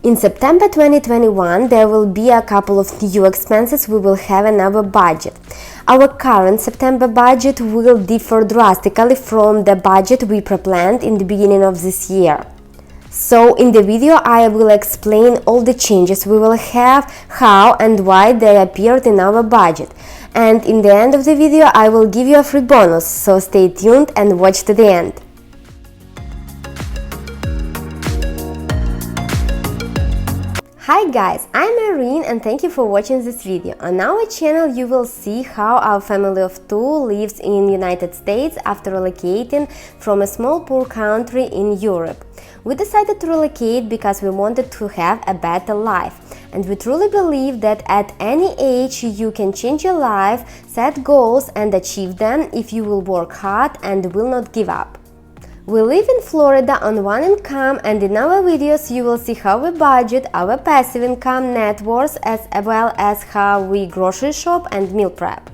In September 2021, there will be a couple of new expenses we will have in our budget. Our current September budget will differ drastically from the budget we pre-planned in the beginning of this year. So in the video I will explain all the changes we will have, how and why they appeared in our budget. And in the end of the video I will give you a free bonus, so stay tuned and watch to the end. Hi guys, I'm Irene and thank you for watching this video. On our channel you will see how our family of two lives in United States after relocating from a small poor country in Europe. We decided to relocate because we wanted to have a better life, and we truly believe that at any age you can change your life, set goals and achieve them if you will work hard and will not give up. We live in Florida on one income, and in our videos you will see how we budget, our passive income, net worth, as well as how we grocery shop and meal prep.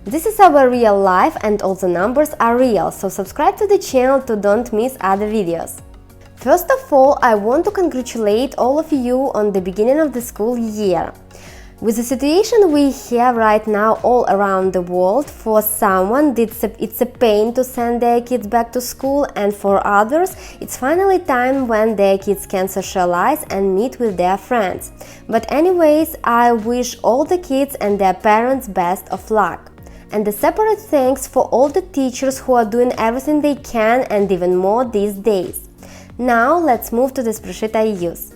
This is our real life and all the numbers are real, so subscribe to the channel to don't miss other videos. First of all, I want to congratulate all of you on the beginning of the school year. With the situation we have right now all around the world, for someone it's a pain to send their kids back to school, and for others it's finally time when their kids can socialize and meet with their friends. But anyways, I wish all the kids and their parents best of luck. And a separate thanks for all the teachers who are doing everything they can and even more these days. Now let's move to the spreadsheet I use.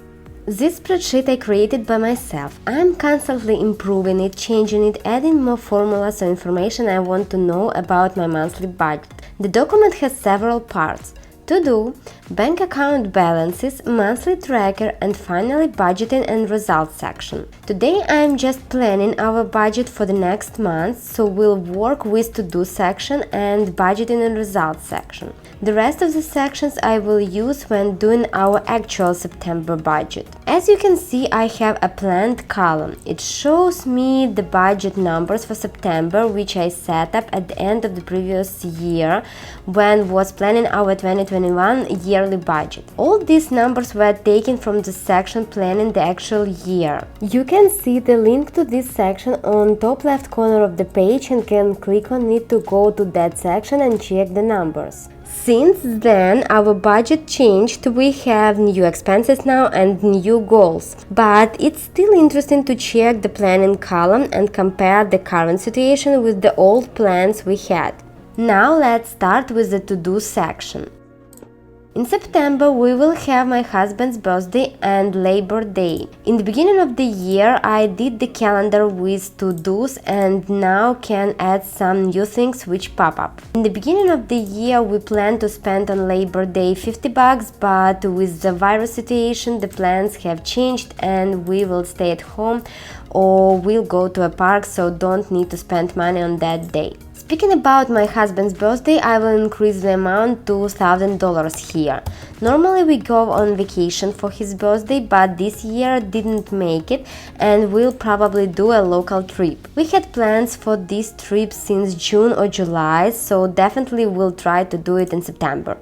This spreadsheet I created by myself. I'm constantly improving it, changing it, adding more formulas or information I want to know about my monthly budget. The document has several parts: to-do, bank account balances, monthly tracker, and finally budgeting and results section. Today I'm just planning our budget for the next month, so we'll work with to-do section and budgeting and results section. The rest of the sections I will use when doing our actual September budget. As you can see, I have a planned column. It shows me the budget numbers for September, which I set up at the end of the previous year when was planning our 2021 yearly budget. All these numbers were taken from the section planning the actual year. You can see the link to this section on top left corner of the page and can click on it to go to that section and check the numbers. Since then, our budget changed, we have new expenses now and new goals, but it's still interesting to check the planning column and compare the current situation with the old plans we had. Now let's start with the to-do section. In September we will have my husband's birthday and Labor Day. In the beginning of the year I did the calendar with to-dos and now can add some new things which pop up. In the beginning of the year we planned to spend on Labor Day $50, but with the virus situation the plans have changed and we will stay at home or we'll go to a park, so don't need to spend money on that day. Speaking about my husband's birthday, I will increase the amount to $1,000 here. Normally we go on vacation for his birthday, but this year didn't make it and we'll probably do a local trip. We had plans for this trip since June or July, so definitely we'll try to do it in September.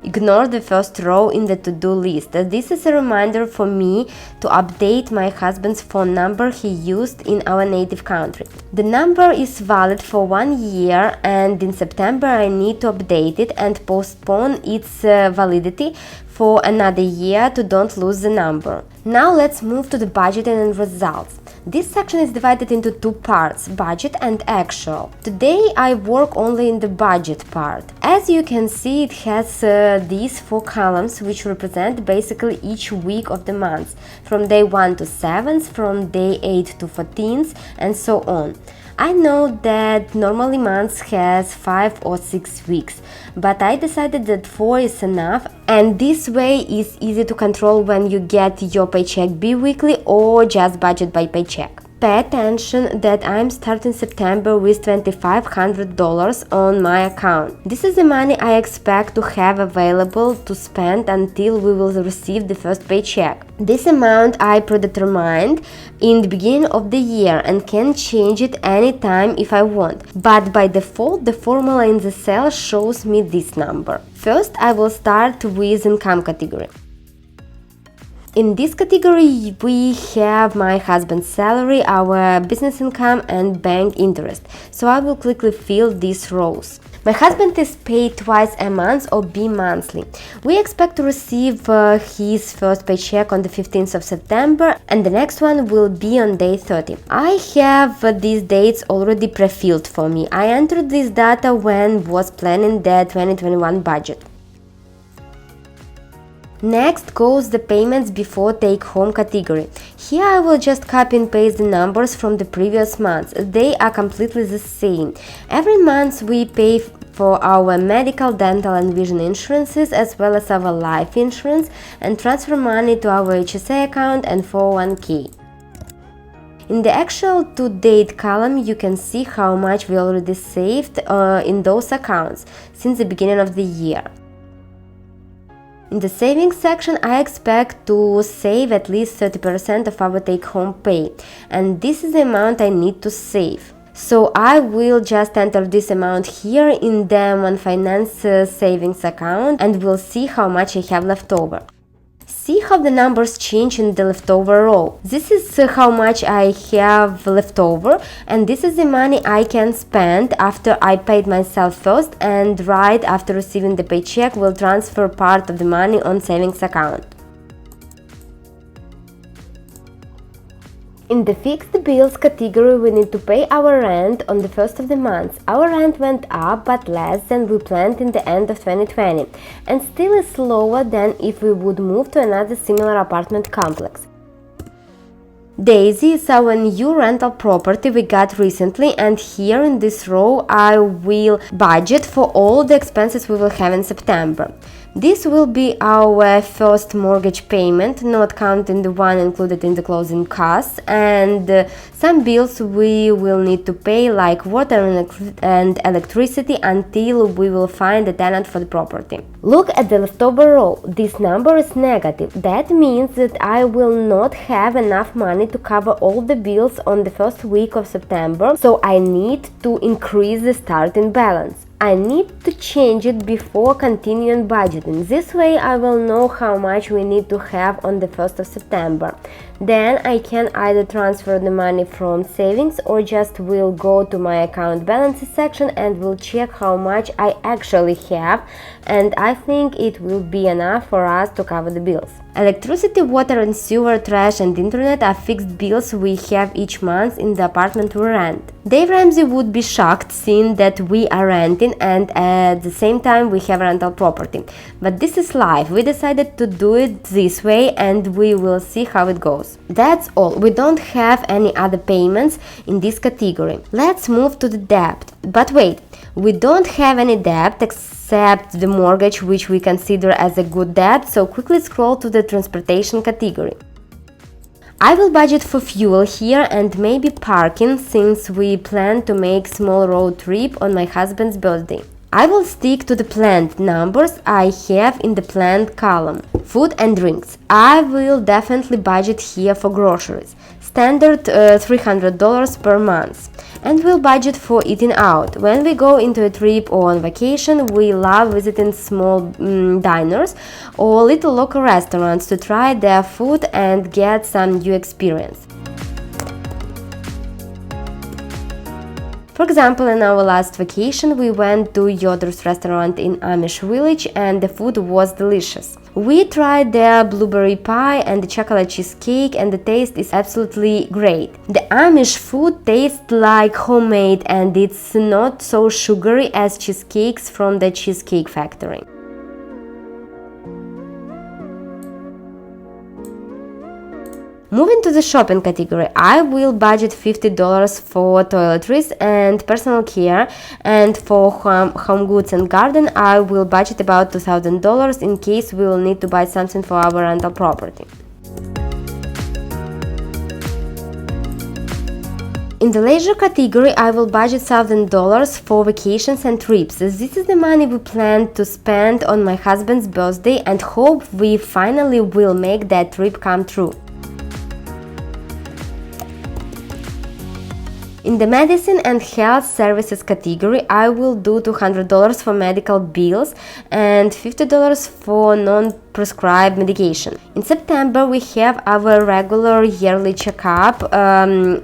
Ignore the first row in the to-do list, as this is a reminder for me to update my husband's phone number he used in our native country. The number is valid for 1 year and in September I need to update it and postpone its validity for another year to don't lose the number. Now let's move to the budgeting and results. This section is divided into two parts, budget and actual. Today I work only in the budget part. As you can see, it has these 4 columns which represent basically each week of the month, from day 1 to 7th, from day 8 to 14th, and so on. I know that normally months has 5 or 6 weeks, but I decided that 4 is enough, and this way is easy to control when you get your paycheck bi-weekly or just budget by paycheck. Pay attention that I'm starting September with $2,500 on my account. This is the money I expect to have available to spend until we will receive the first paycheck. This amount I predetermined in the beginning of the year and can change it anytime if I want, but by default the formula in the cell shows me this number. First I will start with income category. In this category, we have my husband's salary, our business income, and bank interest. So I will quickly fill these rows. My husband is paid twice a month or bi-monthly. We expect to receive his first paycheck on the 15th of September, and the next one will be on day 30. I have these dates already pre-filled for me. I entered this data when was planning the 2021 budget. Next goes the payments before take-home category. Here I will just copy and paste the numbers from the previous months. They are completely the same. Every month we pay for our medical, dental and vision insurances as well as our life insurance and transfer money to our HSA account and 401k. In the actual to-date column, you can see how much we already saved in those accounts since the beginning of the year. In the savings section, I expect to save at least 30% of our take-home pay, and this is the amount I need to save. So I will just enter this amount here in the One Finance savings account and we'll see how much I have left over. See how the numbers change in the leftover row. This is how much I have left over, and this is the money I can spend after I paid myself first, and right after receiving the paycheck will transfer part of the money on savings account. In the fixed bills category, we need to pay our rent on the first of the month. Our rent went up but less than we planned in the end of 2020 and still is lower than if we would move to another similar apartment complex. Daisy is our new rental property we got recently, and here in this row I will budget for all the expenses we will have in September. This will be our first mortgage payment, not counting the one included in the closing costs, and some bills we will need to pay like water and electricity until we will find a tenant for the property. Look at the leftover row. This number is negative. That means that I will not have enough money to cover all the bills on the first week of September, so I need to increase the starting balance. I need to change it before continuing budgeting. This way I will know how much we need to have on the 1st of September. Then I can either transfer the money from savings or just will go to my account balances section and will check how much I actually have, and I think it will be enough for us to cover the bills. Electricity, water and sewer, trash and internet are fixed bills we have each month in the apartment we rent. Dave Ramsey would be shocked seeing that we are renting and at the same time we have rental property. But this is life. We decided to do it this way and we will see how it goes. That's all. We don't have any other payments in this category. Let's move to the debt. But wait, we don't have any debt except the mortgage, which we consider as a good debt, so quickly scroll to the transportation category. I will budget for fuel here and maybe parking since we plan to make small road trip on my husband's birthday. I will stick to the planned numbers I have in the planned column. Food and drinks. I will definitely budget here for groceries. Standard $300 per month. And we'll budget for eating out. When we go into a trip or on vacation, we love visiting small diners or little local restaurants to try their food and get some new experience. For example, in our last vacation, we went to Yoder's restaurant in Amish Village and the food was delicious. We tried their blueberry pie and the chocolate cheesecake and the taste is absolutely great. The Amish food tastes like homemade and it's not so sugary as cheesecakes from the Cheesecake Factory. Moving to the shopping category, I will budget $50 for toiletries and personal care, and for home goods and garden I will budget about $2,000 in case we will need to buy something for our rental property. In the leisure category, I will budget $1,000 for vacations and trips. This is the money we plan to spend on my husband's birthday and hope we finally will make that trip come true. In the medicine and health services category, I will do $200 for medical bills and $50 for non-prescribed medication. In September, we have our regular yearly checkup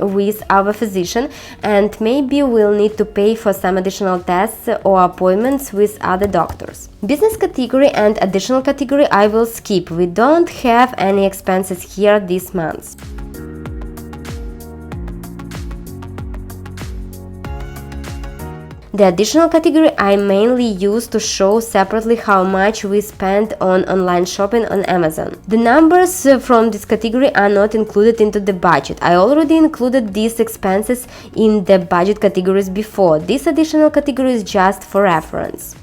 with our physician, and maybe we'll need to pay for some additional tests or appointments with other doctors. Business category and additional category I will skip. We don't have any expenses here this month. The additional category I mainly use to show separately how much we spend on online shopping on Amazon. The numbers from this category are not included into the budget. I already included these expenses in the budget categories before. This additional category is just for reference.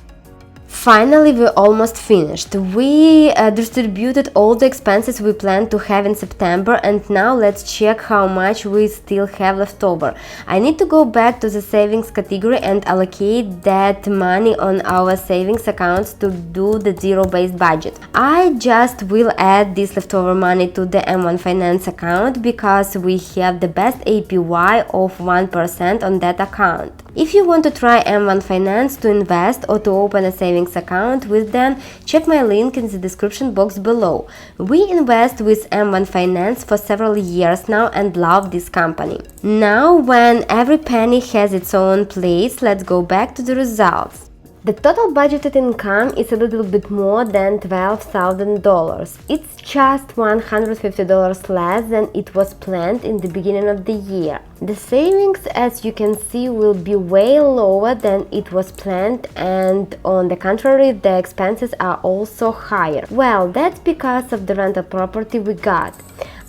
Finally, we're almost finished. We distributed all the expenses we planned to have in September, and now let's check how much we still have left over. I need to go back to the savings category and allocate that money on our savings accounts to do the zero-based budget. I just will add this leftover money to the M1 Finance account because we have the best APY of 1% on that account. If you want to try M1 Finance to invest or to open a savings account with them, check my link in the description box below. We invest with M1 Finance for several years now and love this company. Now, when every penny has its own place, let's go back to the results. The total budgeted income is a little bit more than $12,000. It's just $150 less than it was planned in the beginning of the year. The savings, as you can see, will be way lower than it was planned, and on the contrary, the expenses are also higher. Well, that's because of the rental property we got.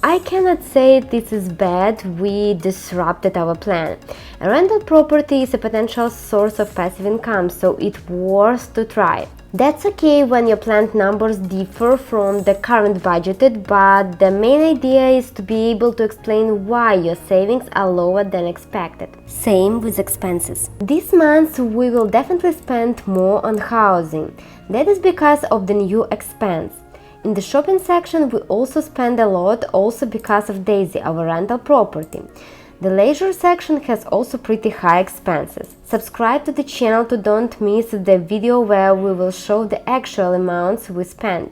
I cannot say this is bad, we disrupted our plan. A rental property is a potential source of passive income, so it's worth to try. That's okay when your planned numbers differ from the current budgeted, but the main idea is to be able to explain why your savings are lower than expected. Same with expenses. This month we will definitely spend more on housing. That is because of the new expense. In the shopping section we also spend a lot, also because of Daisy, our rental property. The leisure section has also pretty high expenses. Subscribe to the channel to don't miss the video where we will show the actual amounts we spent.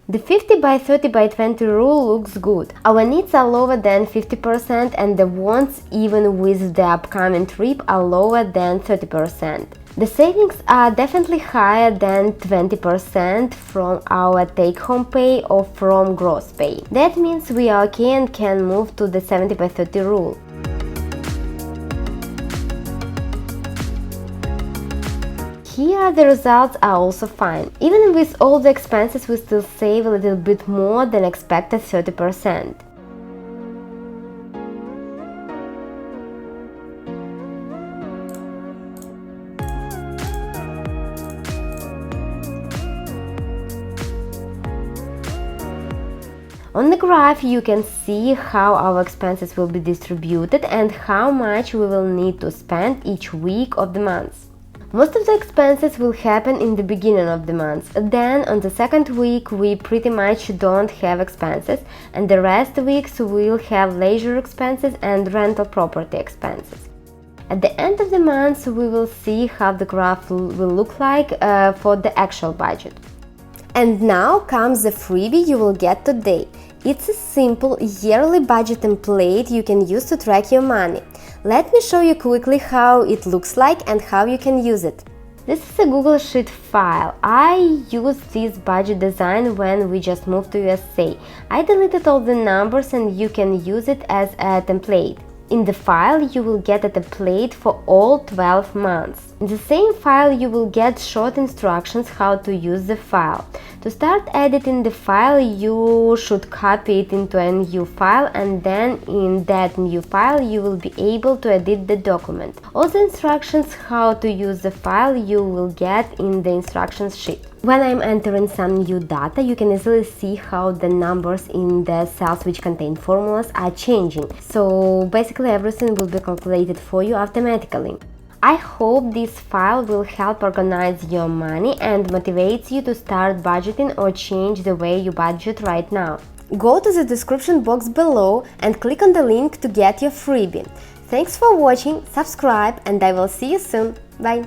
The 50 by 30 by 20 rule looks good. Our needs are lower than 50% and the wants, even with the upcoming trip, are lower than 30%. The savings are definitely higher than 20% from our take-home pay or from gross pay. That means we are okay and can move to the 70 by 30 rule. Here the results are also fine. Even with all the expenses we still save a little bit more than expected 30%. On the graph you can see how our expenses will be distributed and how much we will need to spend each week of the month. Most of the expenses will happen in the beginning of the month. Then on the second week we pretty much don't have expenses, and the rest weeks we'll have leisure expenses and rental property expenses. At the end of the month we will see how the graph will look like for the actual budget. And now comes the freebie you will get today. It's a simple yearly budget template you can use to track your money. Let me show you quickly how it looks like and how you can use it. This is a Google Sheet file. I used this budget design when we just moved to USA. I deleted all the numbers and you can use it as a template. In the file you will get a template for all 12 months. In the same file you will get short instructions how to use the file. To start editing the file you should copy it into a new file, and then in that new file you will be able to edit the document. All the instructions how to use the file you will get in the instructions sheet. When I'm entering some new data, you can easily see how the numbers in the cells which contain formulas are changing. So basically everything will be calculated for you automatically. I hope this file will help organize your money and motivates you to start budgeting or change the way you budget right now. Go to the description box below and click on the link to get your freebie. Thanks for watching, subscribe, and I will see you soon. Bye!